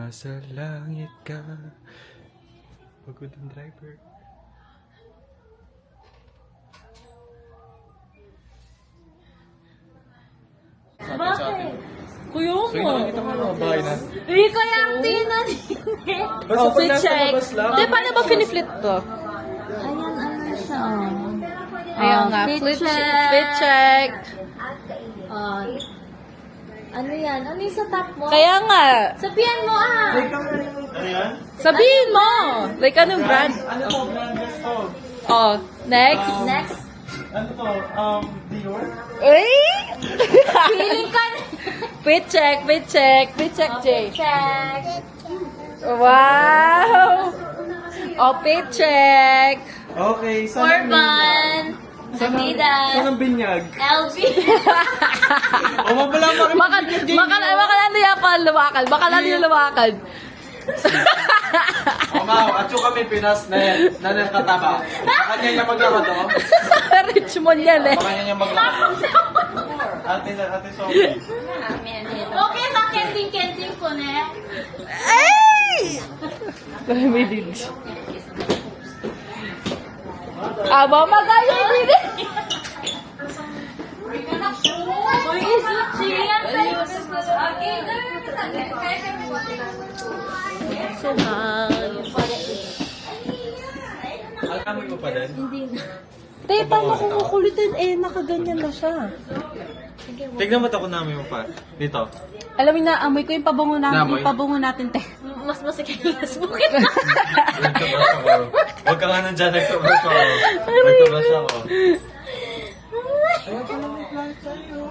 Nasa langit ka. Pagod ang driver. Bakit? Kuya So, yung nakikita mo mga bahay na. Hindi ko yung tinan. Basta pag nasa check. labas lang. Di, paano ba piniflip to? Ayan, ano siya. Ayan nga, Fit fit check. Ano yan? Ano yung sa top mo? Kaya nga, Sabihan mo sabihin mo. Like, anong brand? Ano to? Brand to? Oh, next. Next. Ano to? Dior? Uy! Feeling ka na. Fit check, fit check. Fit check, Jay. Check. Wow! Oh, fit check. Okay, saan Orban. Saan Adidas. ang binyag? LV. O, mabala pa rin. Baka lalo yan pa lumakad. Baka lalo yung lumakad. O, Mau, at yung kami Pinas na nakataba. Kanya niya maglakad, o? Richmond yan eh. Kanya niya maglakad. Ate Sophie. Okay, sa kending-kending ko na. Ay! May did. Aba, magayo din eh. Uy, is it Gian? Alamin mo pa din? Te, paano kung kukulitin eh, nakaganyan na siya. Tignan mo ito kung namin mo pa. Dito. Alam mo na, amoy ko yung pabango Namoy? natin, te. Mas masikip yung bukit na. Nagka-brush ako. Huwag ka nga nandyan, nagka-brush ako. Nagka-brush ako. Ayaw ko lang may plan sa'yo.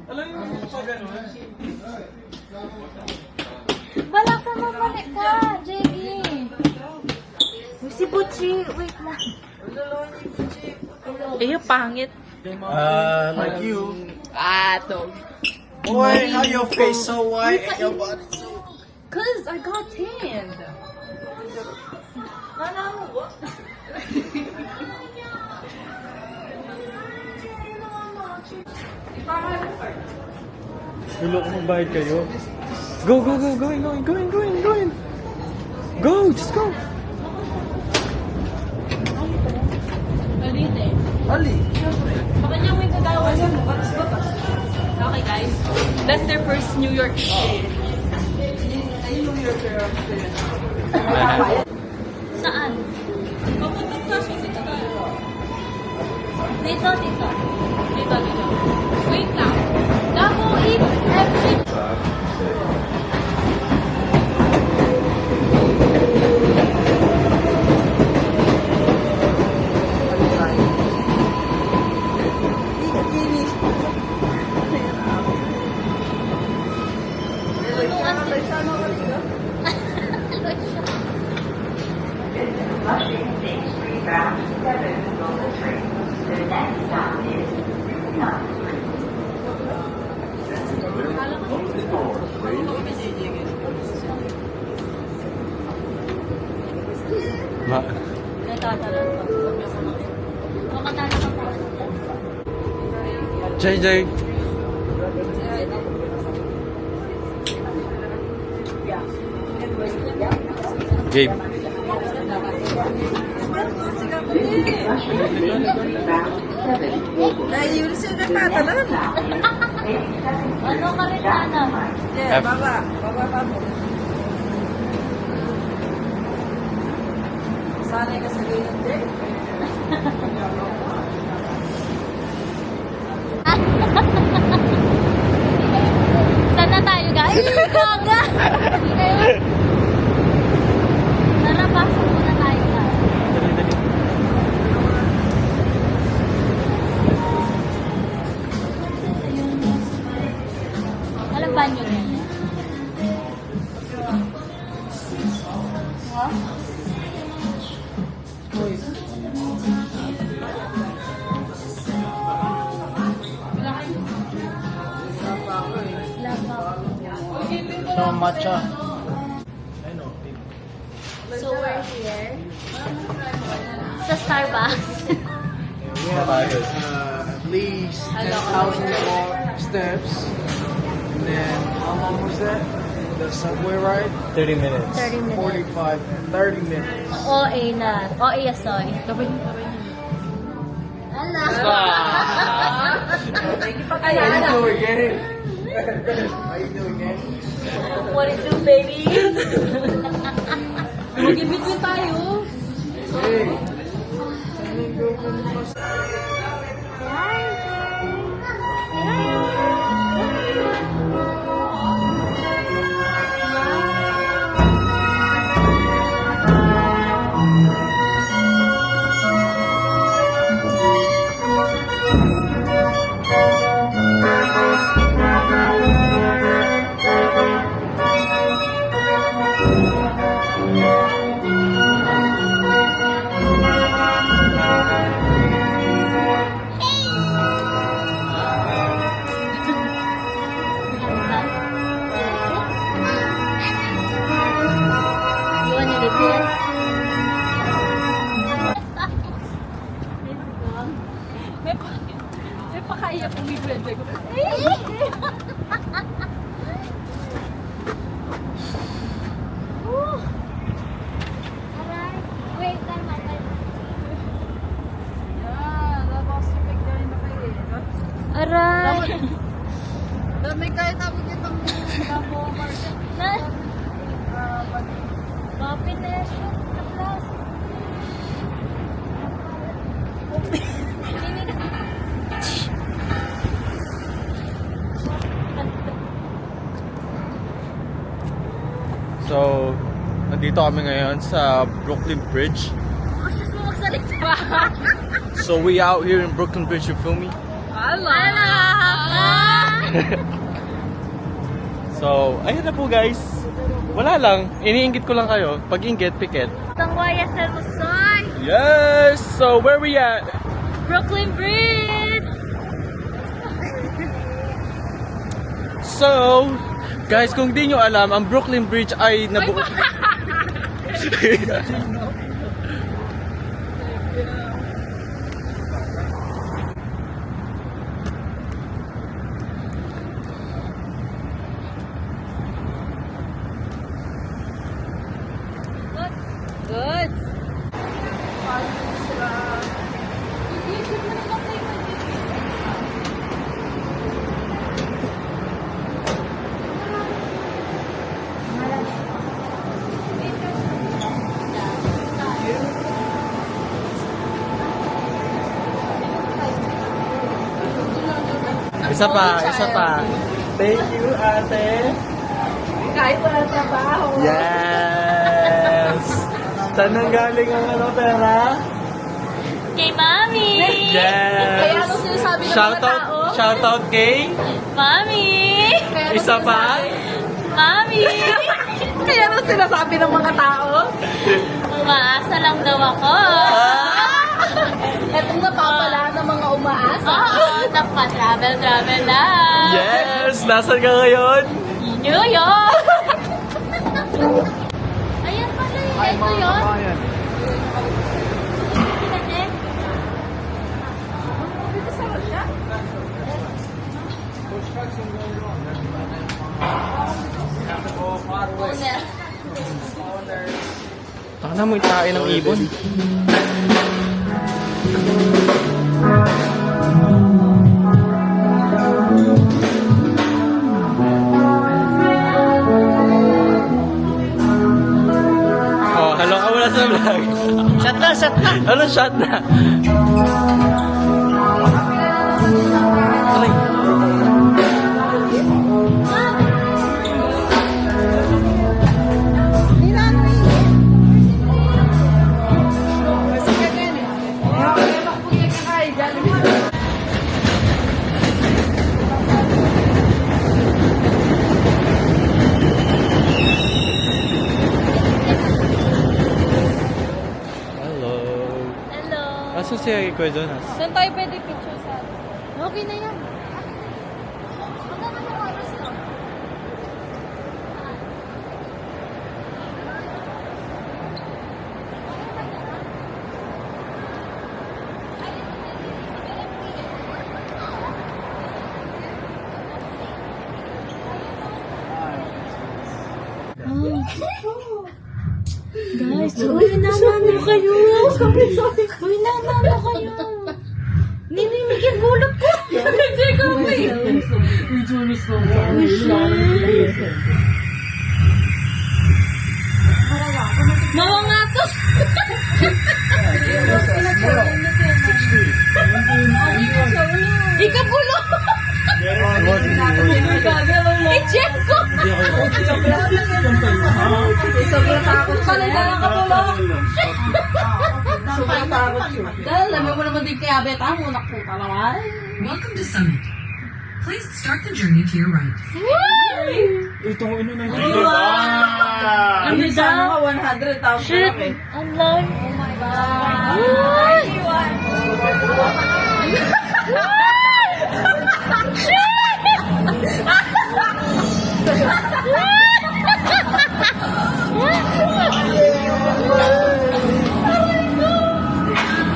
Alam mo pa gano'n? Wala ka mamalik ka, JB. Uy, si Butchie, wait lang. Eh, yung pangit. Like you. To. Boy, how your face so white and your body so... Cause I got tanned. Gulo ko magbayad kayo. Go, go, go, going. Go, just go. Ali. Okay, guys. That's their first New York show. Saan? Dito. Dito. Wait lang. Damo, eat everything. Ma. Jay. Gabe. Ano ka rin, Ana? F. Sanay ka sa ganyan, Jay. Saan na tayo, guys? Gaga! Tara, pasok muna tayo, guys. Alam ba nyo yan? So matcha. So we're here sa Starbucks. We have at least 10,000 more steps. And then, how long was that? the subway ride, 30 minutes. 30 minutes. 45, 30 minutes. OA na. OA yasoy. Ala. How you doing, gang? How you doing, gang? What it do, baby? Mag-ibig tayo. Hey. You wanna live here? May pakaya kung may pwede ko. Aray. Wait, tama. Aray. Doon may kaya tapos itong Bambo Market. Na. Copy na yung shoot na class. So, nandito kami ngayon sa Brooklyn Bridge. Sus mo magsalita. So, we out here in Brooklyn Bridge, you feel me? Ala. So, ayun na po guys. Wala lang, iniinggit ko lang kayo. Pag inggit, pikit. Tangwaya sa Luzon. Yes! So, where we at? Brooklyn Bridge. So, guys, kung di nyo alam, ang Brooklyn Bridge ay nabuo... Good. Isa pa, isa pa. Thank you, ate. Kahit wala trabaho. Yes! Saan nang galing ang ano, pera? Kay Mami. Yes! Kaya ano sinasabi ng mga tao? Shout out kay... Mami. Kaya ano Isa pa? Mami. Kaya ano sinasabi ng mga tao? Umaasa lang daw ako. Etong napapala ng mga umaasa. Oo, travel na. Yes! Nasaan ka ngayon? New York. Ayan pala yun. Ito yun. Kabayan. Kasi, Dito sa Russia? owner. Taka mo itain ng ibon. Oh, hello ka muna sa vlog. Shut na, shut na. Ano shot na? Alay. Hello. Hello. Aso si Kuya Jonas? Saan tayo pwede picture sa atin? Okay na yan. Magkano yung oras to? Guys, uy, nanano kayo. Uy, nanano kayo. Nininig yung gulap ko. Hindi ko ba yun? Mga nga to. Ikabulo. I-check ko. Sobrang takot pala na nakatulog. Sobrang takot yun. Dahil alam mo naman din kaya beta mo nakuha naman. Welcome to Summit. Please start the journey to your right. Itong ino na Ano Sana nga 100,000 Shit! eh. Ang lord! Oh my God!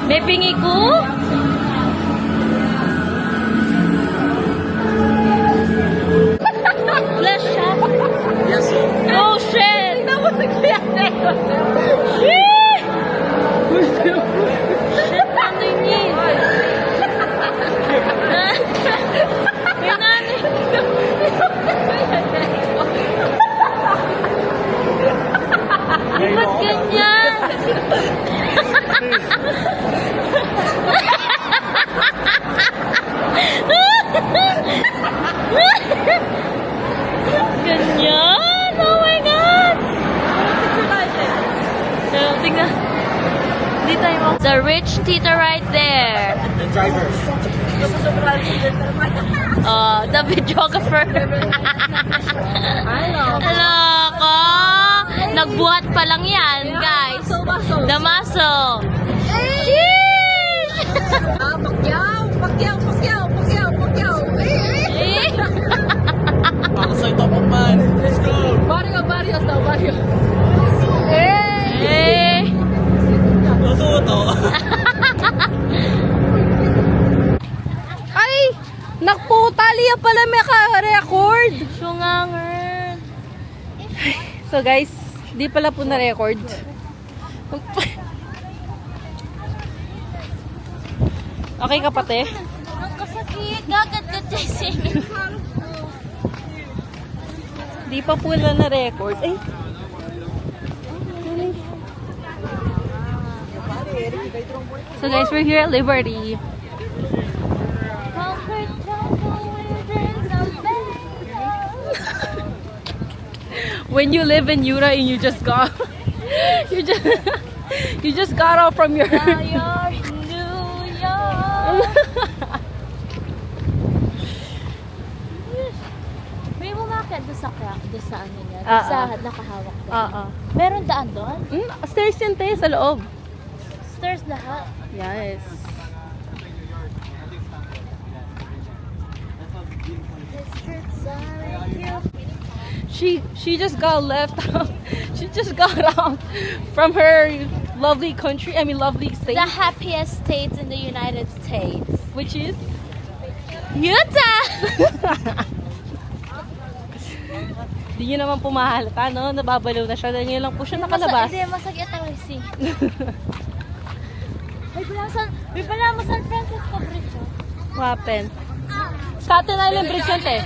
May pingi ko? Flash shot? Yes. Oh shit! Shit! Shit, underneath. Yung nanay. Ba't ganyan? Ganyan? Oh my God! So, tingnan. Di tayo mo. The rich tita right there. The drivers. The videographer. Hello ko. Nagbuhat pa lang yan, guys. Damaso. Sheesh! Ako sa'yo top of man. Let's go. Eh. Tuto. Ay! Nakputali yan pala may ka-record. Syunganger. So guys, di pala po na-record. Okay ka pate? Ang kasakit. Gagat-gat Jessie. Di pa po na-record. Eh. So guys, we're here at Liberty. When you live in Utah and you just got you just got off from your New York. May bumakit doon sa crack, doon sa ano niya, doon sa nakahawak doon. Oo. Meron daan doon? Stairs yun te, sa loob. Stairs lahat. Yes. She just got left out. She just got out from her lovely country. I mean, lovely state, The happiest states in the United States. which is Utah! di nyo naman pumahalata, no? Nababaliw na siya. Dahil ngayon lang po siya nakalabas. Hindi, masakit ang resi. May pala mo San Francisco Bridge. What happened? Staten Island Bridge yan, te.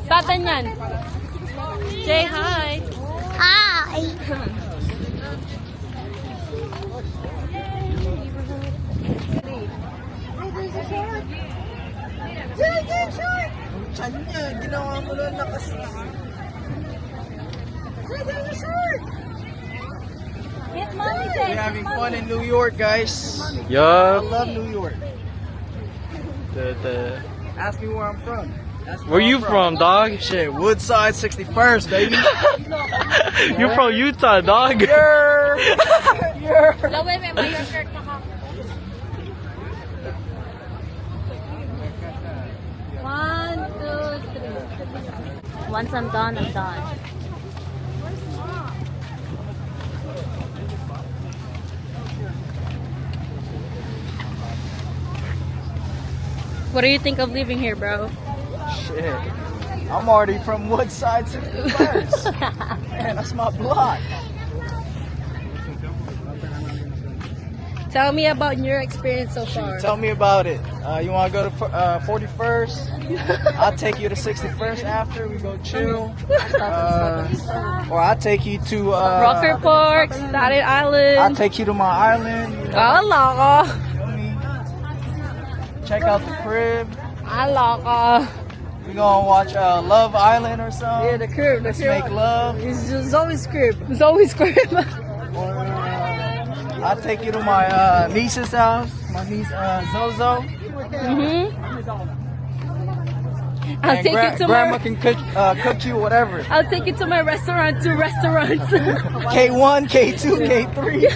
Staten yan. Say hi. Hi! Chan niya, ginawa mo lang nakas... Yes, mommy We're said. having fun in New York, guys. I Yup. love New York. The Ask me where I'm from. Ask me Where I'm you from, dog? Shit, Woodside 61st, baby. You're from Utah, dog. Laway, may mayo shirt na ka. 1, 2, 3. Once I'm done, I'm done. What do you think of living here, bro? Shit. I'm already from Woodside 61st. Man, that's my block. Tell me about your experience so far. Tell me about it. You want to go to 41st? I'll take you to 61st after. We go chill. Or I'll take you to Rocker Park, Staten Island. I'll take you to my island. Alaka. Check out the crib. Alaka. We gonna watch Love Island or something. Yeah, the crib. Let's make love. It's always crib. It's always crib. Or I'll take you to my niece's house. My niece Zozo. I'll And take you to grandma my. can cook you whatever. I'll take you to my restaurant. 2 restaurants. K1, K2, K3.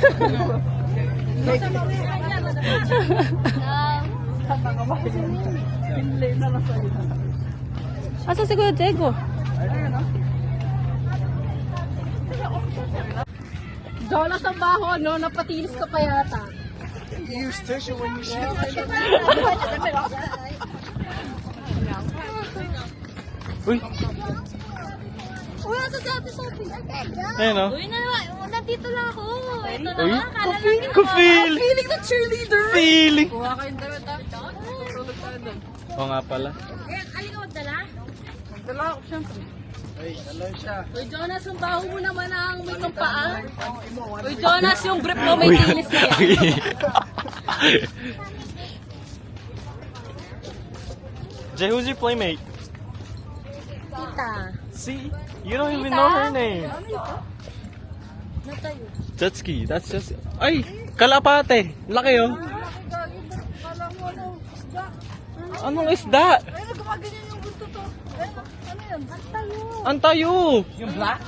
Asa si Kuya Diego? Jolas ang baho, no? Napatilis ka pa yata. You use tissue when you shit. Uy, Uy, nasa si Ate Sophie. ayun o. Uy, nandito lang ako. Ito na Uy, nga, kala lang yung ka-feel. Feeling na cheerleader. Feeling. Kuha kayong damit ha. Oo nga pala. Alin ka magdala? Dala ako syempre. Hey, hello siya. Uy, Jonas, yung baho mo naman ang may kampaan. Uy, Jonas, yung grip mo may tilis na yan. Jay, who's your playmate? Tita. See? You don't even know her name. Natayo. Jetski, that's just... Ay! Kalapate! Laki oh! Anong isda? Antayo! Yung black?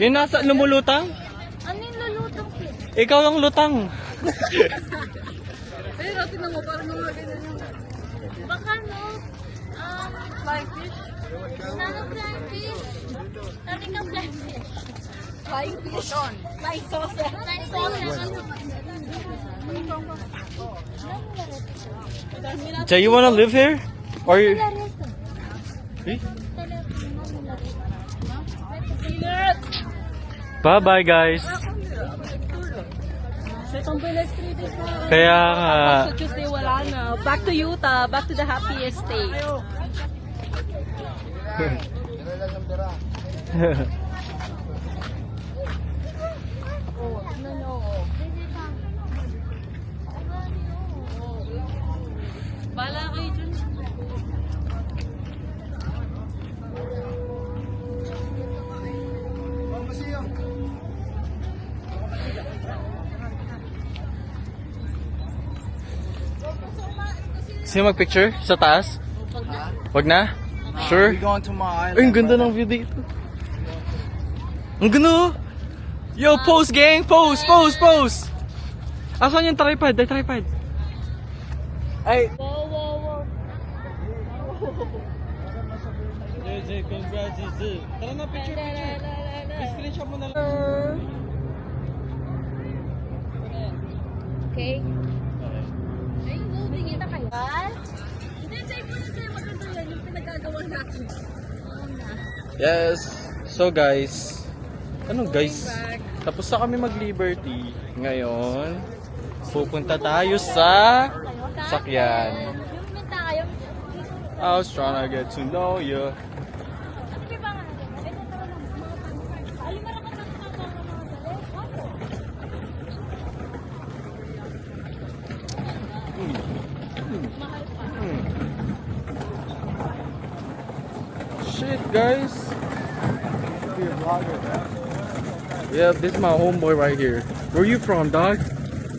Yung nasa lumulutang? Ano yung lulutong ko? Ikaw ang lutang. Ayun, natin na mo, parang mga ganyan yung Baka no, flying fish. nano flying fish. Sabi ka flying fish. Flying fish. Flying sausage. Flying saucer. Jay, you wanna live here? Or you... Eh? Bye-bye guys! So, itong bilis 3 days na. Kaya nga... So, Tuesday wala na. Back to Utah. Back to the happiest state. Bala kayo dyan. Sino mag-picture? Sa taas? Wag na? Sure? We going to my island. Ay, ang ganda ng view dito. Ang ganda oh! Yo, pose gang! Pose! Pose! Pose! Asan yung tripod? Ay, tripod. Ay! Wow, wow, wow. JJ, congrats, JJ. Tara na, picture, picture. Screenshot mo na lang. Okay. Ayun, go, bigita kayo. Hindi, sa'yo po na sa'yo maganda yan, yung pinagagawa natin. Yes. So guys, ano guys? Tapos na kami mag-Liberty. Ngayon, pupunta tayo sa sakyan. Yung minta kayo. I was trying to get to know you. Sige ba nga? Ito tara lang. Ay, marami ka sa mga Shit, guys. Be a vlogger, man. Yeah, this is my homeboy right here. Where you from, dog?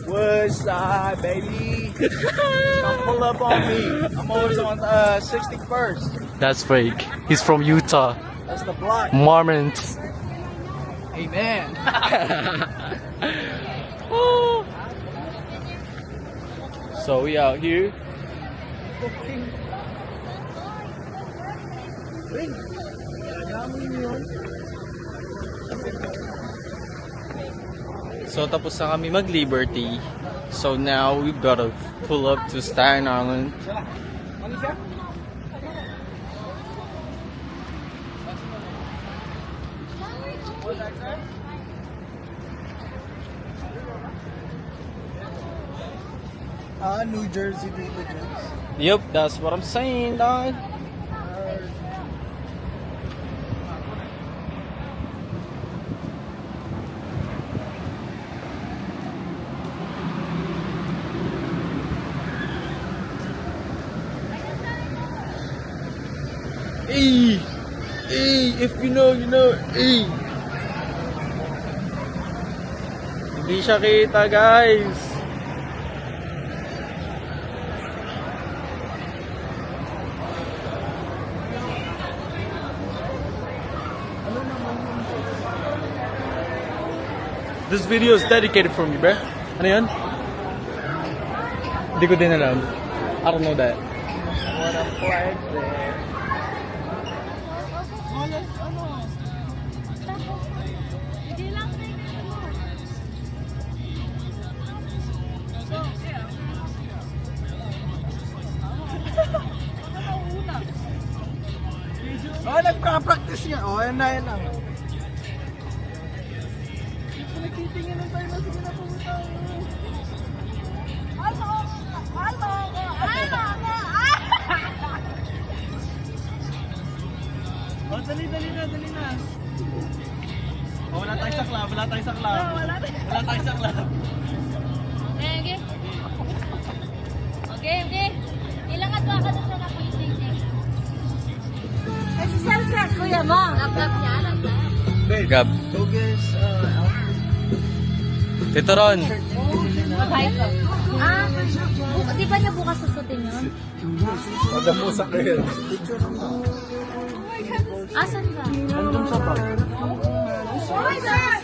Woodside, baby. Don't pull up on me. I'm always on 61st. That's fake. He's from Utah. That's the block. Mormons. Amen. So we out here. So tapos na kami mag-Liberty. So now we gotta pull up to Staten Island. New Jersey David Jones. Yup, that's what I'm saying, dog. E, if you know, you know. E. Hindi siya kita, guys. This video is dedicated for me, bruh. Ano yun? Hindi ko din alam. I don't know that. What a flag there. Oh, nagpa-practice niya. Oh, yan na, yan na. Nagtitingin tayo na sige na pumunta. Oh, dali na. Oh, wala tayo sa club. Wala tayo sa club. Okay. Okay. Ilangat ba ka doon sa napiting niya? Kasi salsa, kuya mo. Lap-lap niya, lap-lap. Gab. Focus, Tito Ron. Mag-hi ko. Di ba niya bukas susutin yun? Pagdamusak na yun. Asan ba? Andun sa bag. Oh my God!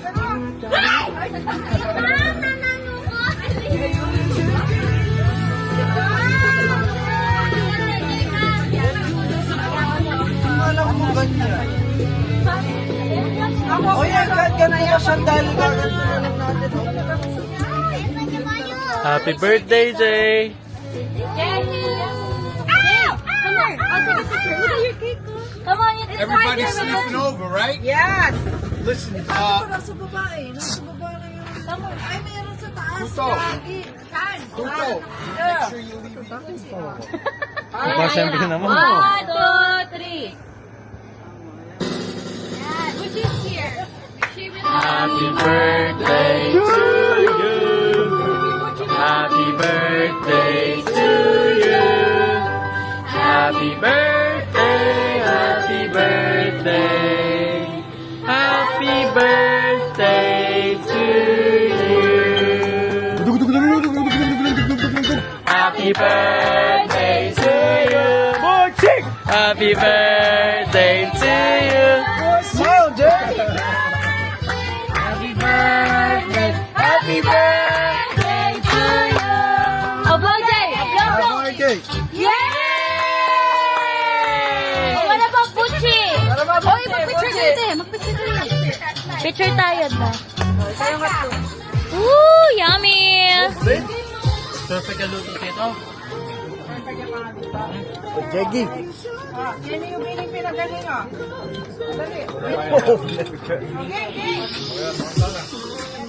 Nanalo ko! Alam mo ganyan. Oh yeah, ganun ka sandali. Ganun natin. Happy birthday, Jay. Come here! I'll take a picture. Look at your cake. Come on, it's Everybody's sleeping over, right? Yes! Listen, Nasa babae. Nasa babae na yun. Ay, mayroon sa taas. Tuto. Lagi. Saan? Tuto, make sure you leave Diba, siyempre naman. 1, 2, 3. Which is here? Happy birthday to you. Happy birthday to you. Happy birthday, happy birthday. Happy birthday to you. Happy birthday to you. Happy birthday to you. Smile, Jay. Happy birthday. Happy birthday to you. Abo, Jay! Okay. Yay! Wala bang Puchi? Oy, mag-picture dito eh. Mag-picture dito. Picture tayo na. Ooh, yummy! Perfect ka luto dito. Jeggy. Yan yung pinagaling ah.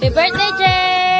Happy birthday, Jay!